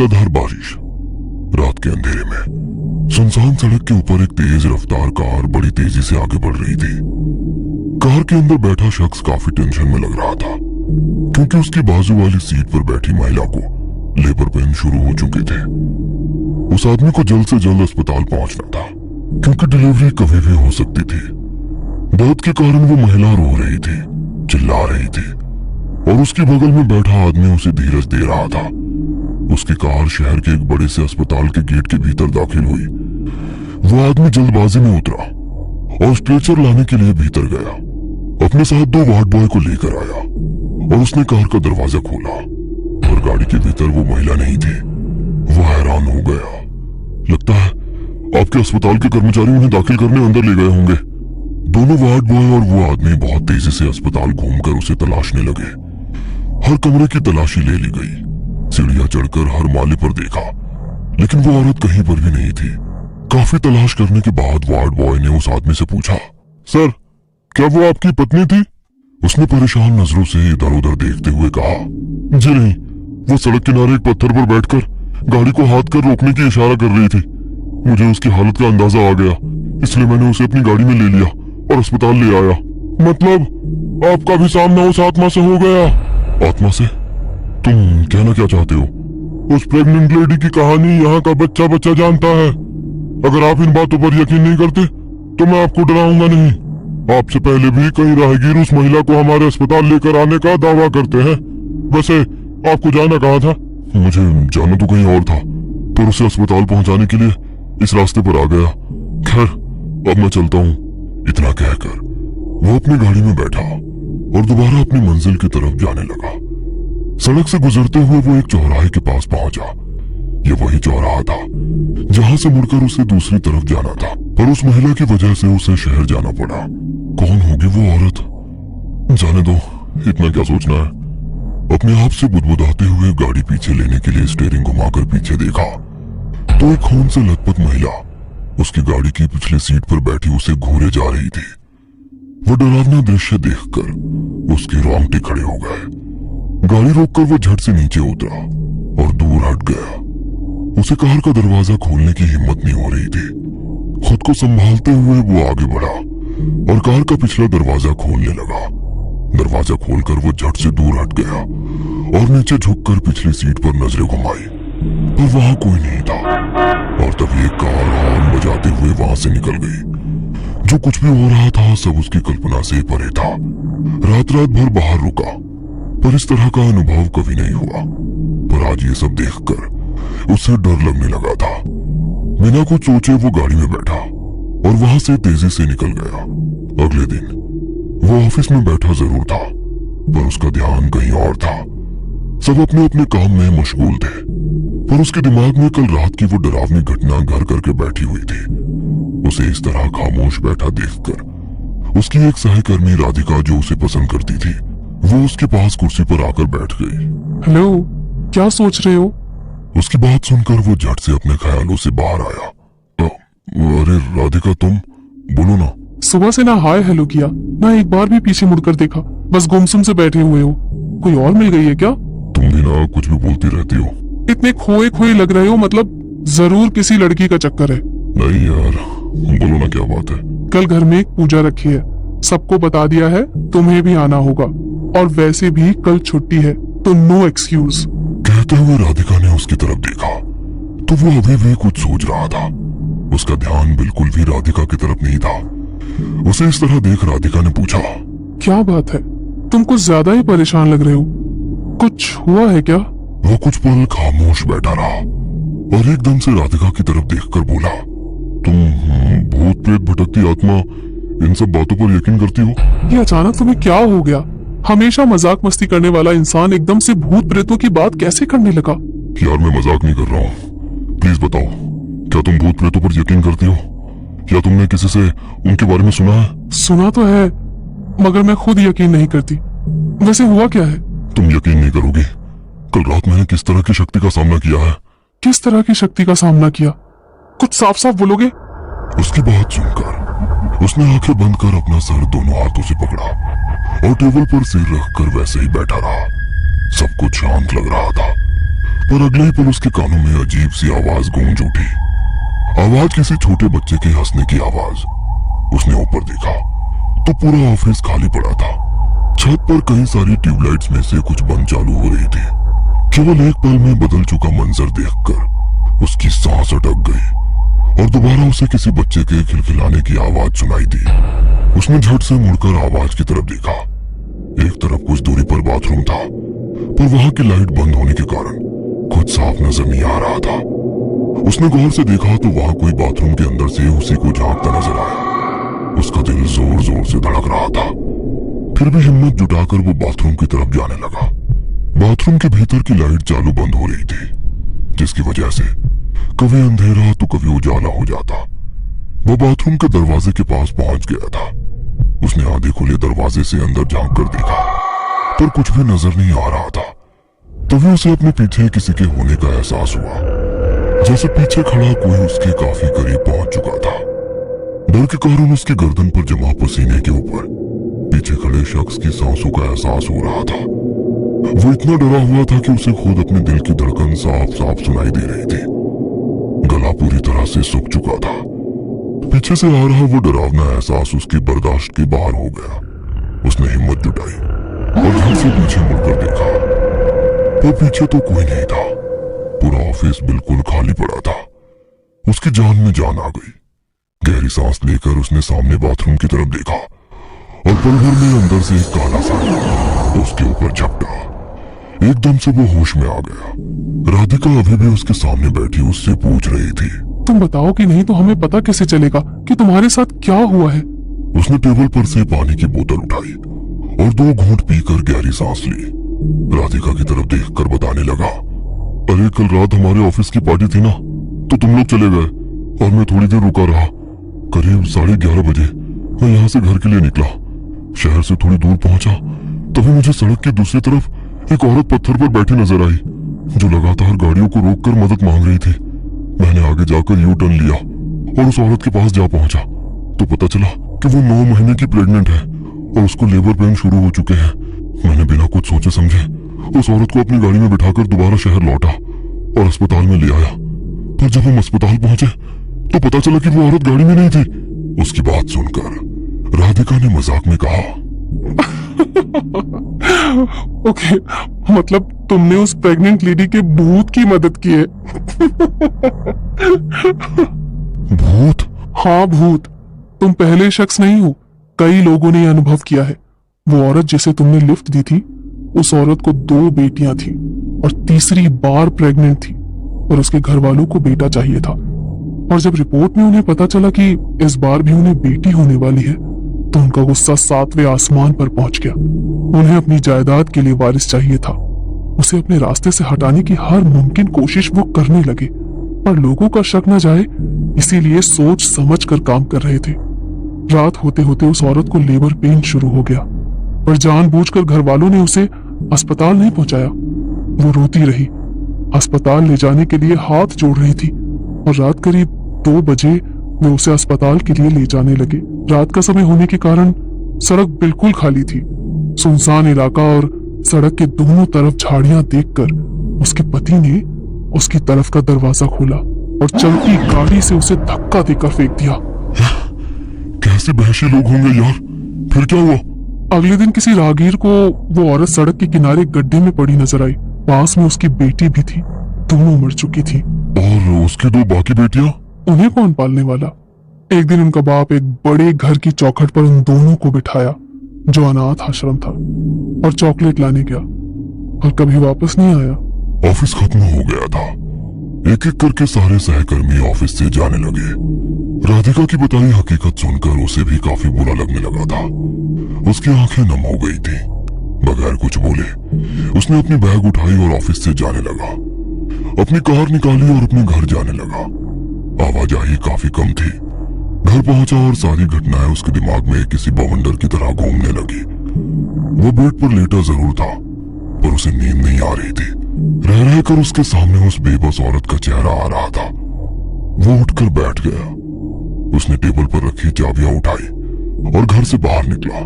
मूसलाधार बारिश, रात के अंधेरे में सुनसान सड़क के ऊपर एक तेज रफ्तार कार बड़ी तेजी से आगे बढ़ रही थी। कार के अंदर बैठा शख्स काफी टेंशन में लग रहा था, क्योंकि उसकी बाजू वाली सीट पर बैठी महिला को लेबर पेन शुरू हो चुके थे। उस आदमी को जल्द से जल्द अस्पताल पहुंचना था, क्योंकि डिलीवरी कभी भी हो सकती थी। दर्द के कारण वो महिला रो रही थी, चिल्ला रही थी, और उसके बगल में बैठा आदमी उसे धीरज दे रहा था। उसकी कार शहर के एक बड़े से अस्पताल के गेट के भीतर दाखिल हुई। वो आदमी जल्दबाजी में उतरा और स्ट्रेचर लाने के लिए भीतर गया। अपने साथ 2 वार्ड बॉय को लेकर आया और उसने कार का दरवाजा खोला, और गाड़ी के भीतर वो महिला नहीं थी। वो हैरान हो गया। लगता है आपके अस्पताल के कर्मचारी उन्हें दाखिल करने अंदर ले गए होंगे। दोनों वार्ड बॉय और वो आदमी बहुत तेजी से अस्पताल घूमकर उसे तलाशने लगे। हर कमरे की तलाशी ले ली गई, सीढ़ियां चढ़कर हर माले पर देखा, लेकिन वो औरत कहीं पर भी नहीं थी। काफी तलाश करने के बाद वार्ड बॉय ने उस आदमी से पूछा, सर, क्या वो आपकी पत्नी थी? उसने परेशान नजरों से इधर उधर देखते हुए कहा, जी नहीं, वो सड़क किनारे एक पत्थर पर बैठकर गाड़ी को हाथ कर रोकने की इशारा कर रही थी। मुझे उसकी हालत का अंदाजा आ गया, इसलिए मैंने उसे अपनी गाड़ी में ले लिया और अस्पताल ले आया। मतलब आपका भी सामना उस आत्मा से हो गया? आत्मा से? तुम कहना क्या चाहते हो? उस प्रेग्नेंट लेडी की कहानी यहाँ का बच्चा बच्चा जानता है। अगर आप इन बातों पर यकीन नहीं करते तो मैं आपको डराऊंगा नहीं। आपसे पहले भी कई राहगीर उस महिला को हमारे अस्पताल लेकर आने का दावा करते हैं। वैसे आपको जाना कहाँ था? मुझे जाना तो कहीं और था, पर उसे अस्पताल पहुंचाने के लिए इस रास्ते पर आ गया। खैर, अब मैं चलता हूँ। इतना कहकर वो अपनी गाड़ी में बैठा और दोबारा अपनी मंजिल की तरफ जाने लगा। सड़क से गुजरते हुए वो एक चौराहे के पास पहुंचा। ये वही चौराहा था जहां से मुड़कर उसे दूसरी तरफ जाना था, पर उस महिला की वजह से उसे शहर जाना पड़ा। कौन होगी वो औरत? जाने दो, इतना क्या सोचना है। अपने आप से बुदबुदाते हुए गाड़ी पीछे लेने के लिए स्टीयरिंग घुमाकर पीछे देखा तो एक खून से लथपथ महिला उसकी गाड़ी की पिछली सीट पर बैठी उसे घूरे जा रही थी। वो डरावना दृश्य देखकर उसके रोंगटे खड़े हो गए। गाड़ी रोककर वो झट से नीचे उतरा और दूर हट गया। उसे कार का दरवाजा खोलने की हिम्मत नहीं हो रही थी। खुद को संभालते हुए वो आगे बढ़ा और कार का पिछला दरवाजा खोलने लगा। दरवाजा खोलकर वो झट से दूर हट गया और नीचे झुककर पिछली सीट पर नजरें घुमाई, पर वहां कोई नहीं था। और तभी एक कार हॉर्न बजाते हुए वहां से निकल गई। जो कुछ भी हो रहा था सब उसकी कल्पना से परे था। रात भर बाहर रुका, पर इस तरह का अनुभव कभी नहीं हुआ। पर आज ये सब देखकर उसे डर लगने लगा था। बिना कुछ सोचे वो गाड़ी में बैठा और वहां से तेजी से निकल गया। अगले दिन वो ऑफिस में बैठा जरूर था, पर उसका ध्यान कहीं और था। सब अपने अपने काम में मशगूल थे, पर उसके दिमाग में कल रात की वो डरावनी घटना घर करके बैठी हुई थी। उसे इस तरह खामोश बैठा देखकर उसकी एक सहकर्मी राधिका, जो उसे पसंद करती थी, वो उसके पास कुर्सी पर आकर बैठ गई। हेलो, क्या सोच रहे हो? उसकी बात सुनकर वो झट से अपने ख्यालों से बाहर आया। अरे राधिका, तुम बोलो ना। सुबह से ना हाय हेलो किया, ना एक बार भी पीछे मुड़कर देखा, बस गुमसुम से बैठे हुए हो। कोई और मिल गई है क्या? तुम भी ना कुछ भी बोलती रहती हो। इतने खोए खोए लग रहे हो, मतलब जरूर किसी लड़की का चक्कर है। नहीं यार, बोलो ना क्या बात है। कल घर में एक पूजा रखी है, सबको बता दिया है, तुम्हें भी आना होगा। और वैसे भी कल छुट्टी है, तो नो एक्सक्यूज। कहते हुए राधिका ने उसकी तरफ देखा तो वो अभी भी कुछ सोच रहा था। उसका ध्यान बिल्कुल भी राधिका की तरफ नहीं था। उसे इस तरह देख राधिका ने पूछा, क्या बात है, तुम कुछ ज्यादा ही परेशान लग रहे हो। कुछ हुआ है क्या? वो कुछ पल खामोश बैठा रहा और एकदम से राधिका की तरफ देखकर बोला, तुम भूत प्रेत भटकती आत्मा इन सब बातों पर यकीन करती हो? ये अचानक तुम्हें क्या हो गया? हमेशा मजाक मस्ती करने वाला इंसान एकदम से भूत प्रेतों की बात कैसे करने लगा? यार, मैं मजाक नहीं कर रहा हूँ। प्लीज बताओ, क्या तुम भूत प्रेतों पर यकीन करती हो? क्या तुमने किसी से उनके बारे में सुना है? सुना तो है, मगर मैं खुद यकीन नहीं करती। वैसे हुआ क्या है? तुम यकीन नहीं करोगी, कल रात मैंने किस तरह की शक्ति का सामना किया है। किस तरह की शक्ति का सामना किया? कुछ साफ साफ बोलोगे? उसकी बात सुनकर उसने आंखें बंद कर अपना सर दोनों हाथों से पकड़ा और टेबल पर सिर रखकर वैसे ही बैठा रहा। सब कुछ शांत लग रहा था, पर अगले ही पल उसके कानों में अजीब सी आवाज गूंज उठी। आवाज किसी छोटे बच्चे के हंसने की आवाज। उसने ऊपर देखा तो पूरा ऑफिस खाली पड़ा था। छत पर कई सारी ट्यूबलाइट्स में से कुछ बंद चालू हो रही थी। केवल एक पल में बदल चुका मंजर देखकर उसकी सांस अटक गई और दोबारा उसे किसी बच्चे के खिलखिलाने की आवाज सुनाई दी। उसने झट से मुड़कर आवाज की तरफ देखा। एक तरफ कुछ दूरी पर बाथरूम था, पर वहां की लाइट बंद होने के कारण कुछ साफ नजर नहीं आ रहा था। उसने गौर से देखा तो वहां कोई बाथरूम के अंदर से उसी को झांकता नजर आया। उसका दिल जोर जोर से धड़क रहा था। फिर भी हिम्मत जुटाकर वो बाथरूम की तरफ जाने लगा। बाथरूम के भीतर की लाइट चालू बंद हो रही थी, जिसकी वजह से कभी अंधेरा तो कभी उजाला हो जाता। वो बाथरूम के दरवाजे के पास पहुंच गया था। उसने आधे खुले दरवाजे से अंदर झांक कर देखा, पर कुछ भी नजर नहीं आ रहा था। तभी उसे अपने पीछे किसी के होने का एहसास हुआ, जैसे पीछे खड़ा कोई उसके काफी करीब पहुंच चुका था। डर के कारण उसकी गर्दन पर जमा पसीने के ऊपर पीछे खड़े शख्स की सांसों का एहसास हो रहा था। वो इतना डरा हुआ था कि उसे खुद अपने दिल की धड़कन साफ साफ सुनाई दे रही थी। गला पूरी तरह से सूख चुका था। पीछे से आ रहा वो डरावना एहसास उसकी बर्दाश्त के बाहर हो गया। उसने हिम्मत जुटाई और घर से पीछे मुड़कर देखा, पर पीछे तो कोई नहीं था। पूरा ऑफिस बिल्कुल खाली पड़ा था। उसकी जान में जान आ गई। गहरी सांस लेकर उसने सामने बाथरूम की तरफ देखा और पल भर में अंदर से एक काला सा उसके ऊपर झपटा। एकदम से वो होश में आ गया। राधिका अभी भी उसके सामने बैठी उससे पूछ रही थी, तुम बताओ कि नहीं तो हमें पता कैसे चलेगा कि तुम्हारे साथ क्या हुआ है। उसने टेबल पर से पानी की बोतल उठाई और 2 घूंट पीकर गहरी सांस ली। राधिका की तरफ देखकर बताने लगा, अरे कल रात हमारे ऑफिस की पार्टी थी ना, तो तुम लोग चले गए और मैं थोड़ी देर रुका रहा। करीब 11:30 बजे मैं यहाँ से घर के लिए निकला। शहर से थोड़ी दूर पहुंचा, तभी मुझे सड़क के दूसरी तरफ एक औरत पत्थर पर बैठी नजर आई, जो लगातार गाड़ियों को रोककर मदद मांग रही थी। मैंने आगे जाकर यू टर्न लिया और उस औरत के पास जा पहुंचा तो पता चला कि वो 9 महीने की प्रेग्नेंट है और उसको लेबर पेन शुरू हो चुके हैं। मैंने बिना कुछ सोचे समझे उस औरत को अपनी गाड़ी में बिठाकर दोबारा शहर लौटा और अस्पताल में ले आया। पर जब हम अस्पताल पहुंचे तो पता चला कि वो औरत गाड़ी में नहीं थी। उसकी बात सुनकर राधिका ने मजाक में कहा, ओके, मतलब तुमने उस प्रेग्नेंट लेडी के भूत की मदद की है। भूत? हाँ भूत। तुम पहले शख्स नहीं हो, कई लोगों ने यह अनुभव किया है। वो औरत जिसे तुमने लिफ्ट दी थी, उस औरत को 2 बेटियां थी और तीसरी बार प्रेग्नेंट थी और उसके घर वालों को बेटा चाहिए था। और जब रिपोर्ट में उन्हें पता चला कि इस बार भी उन्हें बेटी होने वाली है, तो उनका गुस्सा 7वें आसमान पर पहुंच गया। उन्हें अपनी जायदाद के लिए वारिस चाहिए था। उसे अपने रास्ते से हटाने की हर मुमकिन कोशिश वो करने लगे, पर लोगों का शक न जाए इसीलिए सोच समझ कर काम कर रहे थे। रात होते होते उस औरत को लेबर पेन शुरू हो गया, पर जानबूझकर घर वालों ने उसे अस्पताल नहीं पहुंचाया। वो रोती रही, अस्पताल ले जाने के लिए हाथ जोड़ रही थी और रात करीब 2 बजे वे उसे अस्पताल के लिए ले जाने लगे। रात का समय होने के कारण सड़क बिल्कुल खाली थी। सुनसान इलाका और सड़क के दोनों तरफ झाड़ियां देखकर उसके पति ने उसकी तरफ का दरवाजा खोला और चलती गाड़ी से उसे धक्का देकर फेंक दिया। कैसे बहशे लोग होंगे यार, फिर क्या हुआ? अगले दिन किसी राहगीर को वो औरत सड़क के किनारे गड्ढे में पड़ी नजर आई। पास में उसकी बेटी भी थी, दोनों मर चुकी थी। और उसकी 2 बाकी बेटियां? उन्हें कौन पालने वाला? एक दिन उनका बाप एक बड़े घर की चौखट पर उन दोनों को बिठाया, जो अनाथ आश्रम था, और चॉकलेट लाने गया और कभी वापस नहीं आया। ऑफिस खत्म हो गया था। एक एक करके सारे सहकर्मी ऑफिस से जाने लगे। राधिका की बताई हकीकत सुनकर उसे भी काफी बुरा लगने लगा था। उसकी आंखें नम हो गई थी। बगैर कुछ बोले उसने अपनी बैग उठाई और ऑफिस से जाने लगा। अपनी कार निकाली और अपने घर जाने लगा। आवाजाही काफी कम थी। घर पहुंचा और सारी घटनाएं उसके दिमाग में किसी बवंडर की तरह घूमने लगी। वो बेड पर लेटा जरूर था, पर उसे नींद नहीं आ रही थी। रह रहकर उसके सामने उस बेबस औरत का चेहरा आ रहा था। वो उठकर बैठ गया। उसने टेबल पर रखी चाबियां उठाई और घर से बाहर निकला।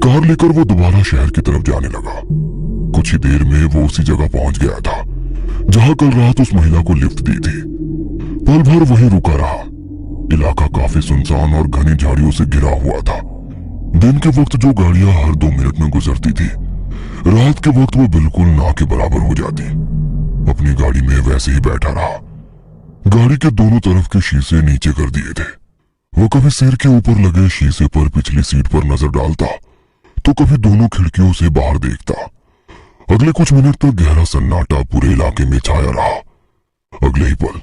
कार लेकर वो दोबारा शहर की तरफ जाने लगा। कुछ ही देर में वो उसी जगह पहुंच गया था जहां कल रात उस महिला को लिफ्ट दी थी। पल भर वहीं रुका रहा। इलाका काफी सुनसान और घनी झाड़ियों से घिरा हुआ था। दिन के वक्त जो गाड़ियां हर 2 मिनट में गुजरती थी, रात के वक्त वो बिल्कुल ना के बराबर हो जाती। अपनी गाड़ी में वैसे ही बैठा रहा। गाड़ी के दोनों तरफ के शीशे नीचे कर दिए थे। वो कभी सिर के ऊपर लगे शीशे पर पिछली सीट पर नजर डालता, तो कभी दोनों खिड़कियों से बाहर देखता। अगले कुछ मिनट तक गहरा सन्नाटा पूरे इलाके में छाया रहा। अगले ही पल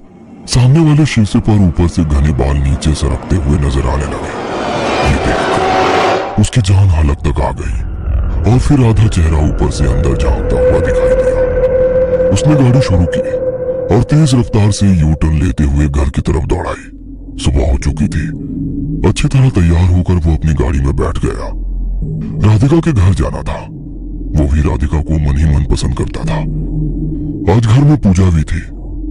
सामने वाले शीशे पर ऊपर से घने बाल नीचे सरकते हुए नजर आने लगे। ये देखकर उसकी जान हलक तक आ गई और फिर आधा चेहरा ऊपर से अंदर झांकता हुआ दिखाई दिया। उसने गाड़ी शुरू की और तेज रफ्तार से यू टर्न लेते हुए घर की तरफ दौड़ाई। सुबह हो चुकी थी। अच्छी तरह तैयार होकर वो अपनी गाड़ी में बैठ गया। राधिका के घर जाना था। वो भी राधिका को मन ही मन पसंद करता था। आज घर में पूजा भी थी,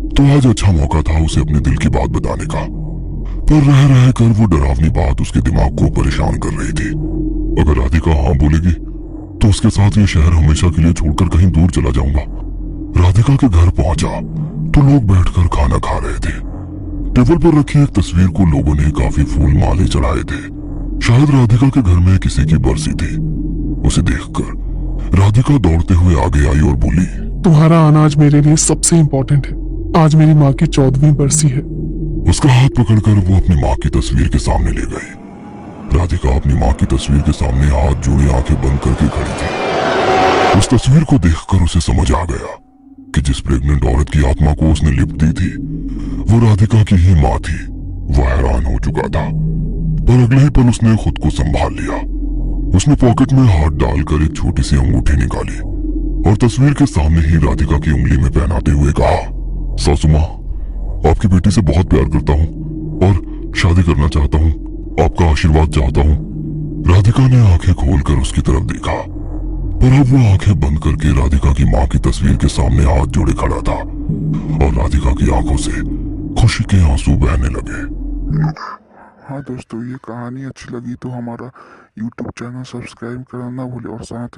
तो आज अच्छा मौका था उसे अपने दिल की बात बताने का। पर रह रह कर वो डरावनी बात उसके दिमाग को परेशान कर रही थी। अगर राधिका हाँ बोलेगी तो उसके साथ ये शहर हमेशा के लिए छोड़कर कहीं दूर चला जाऊंगा। राधिका के घर पहुंचा तो लोग बैठकर खाना खा रहे थे। टेबल पर रखी एक तस्वीर को लोगों ने काफी फूल माले चढ़ाए थे। शायद राधिका के घर में किसी की बरसी थी। उसे देखकर राधिका दौड़ते हुए आगे आई और बोली, तुम्हारा आना आज मेरे लिए सबसे इम्पोर्टेंट है। आज मेरी माँ की 14वीं बरसी है। उसका हाथ पकड़कर वो अपनी माँ की तस्वीर के सामने ले गई। राधिका अपनी माँ की तस्वीर के सामने हाथ जोड़े आंखें बंद करके खड़ी थी। उस तस्वीर को देखकर उसे समझ आ गया कि जिस प्रेग्नेंट औरत की आत्मा को उसने लिफ्ट दी थी वो राधिका की ही माँ थी। वह हैरान हो चुका था, पर अगले ही पल उसने खुद को संभाल लिया। उसने पॉकेट में हाथ डालकर एक छोटी सी अंगूठी निकाली और तस्वीर के सामने ही राधिका की उंगली में पहनाते हुए कहा, सासू माँ, आपकी बेटी से बहुत प्यार करता हूँ और शादी करना चाहता हूँ। आपका आशीर्वाद चाहता हूँ। राधिका ने आंखें खोलकर उसकी तरफ देखा, पर अब वो आंखें बंद करके राधिका की माँ की तस्वीर के सामने हाथ जोड़े खड़ा था और राधिका की आंखों से खुशी के आंसू बहने लगे। हाँ दोस्तों, ये कहानी अच्छी लगी तो हमारा YouTube चैनल सब्सक्राइब करना ना भूले और साथ में